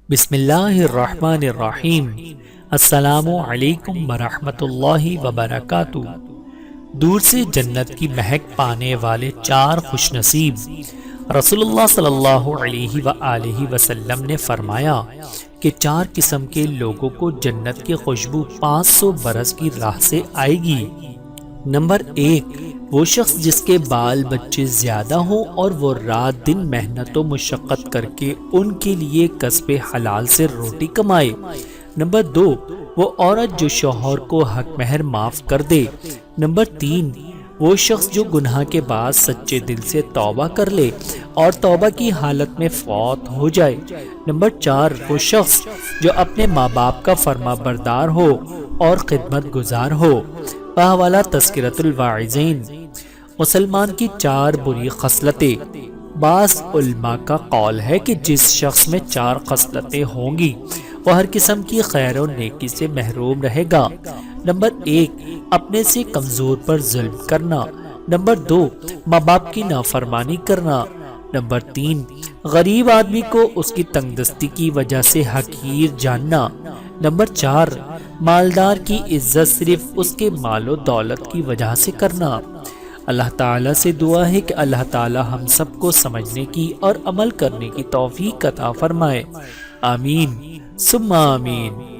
بسم اللہ الرحمن الرحیم۔ السلام علیکم ورحمۃ اللہ وبرکاتہ۔ دور سے جنت کی مہک پانے والے چار خوش نصیب۔ رسول اللہ صلی اللہ علیہ وآلہ وسلم نے فرمایا کہ چار قسم کے لوگوں کو جنت کی خوشبو 500 برس کی راہ سے آئے گی۔ نمبر 1، وہ شخص جس کے بال بچے زیادہ ہوں اور وہ رات دن محنت و مشقت کر کے ان کے لیے کسب حلال سے روٹی کمائے۔ نمبر 2، وہ عورت جو شوہر کو حق مہر معاف کر دے۔ نمبر 3، وہ شخص جو گناہ کے بعد سچے دل سے توبہ کر لے اور توبہ کی حالت میں فوت ہو جائے۔ نمبر 4، وہ شخص جو اپنے ماں باپ کا فرما بردار ہو اور خدمت گزار ہو۔ بحوالہ تذکرۃ الواعظین۔ مسلمان کی چار بری خصلتیں۔ بعض علماء کا قول ہے کہ جس شخص میں چار خصلتیں ہوں گی وہ ہر قسم کی خیر و نیکی سے محروم رہے گا۔ نمبر 1، اپنے سے کمزور پر ظلم کرنا۔ نمبر 2، ماں باپ کی نافرمانی کرنا۔ نمبر 3، غریب آدمی کو اس کی تنگ دستی کی وجہ سے حقیر جاننا۔ نمبر 4، مالدار کی عزت صرف اس کے مال و دولت کی وجہ سے کرنا۔ اللہ تعالیٰ سے دعا ہے کہ اللہ تعالیٰ ہم سب کو سمجھنے کی اور عمل کرنے کی توفیق عطا فرمائے۔ آمین ثم آمین۔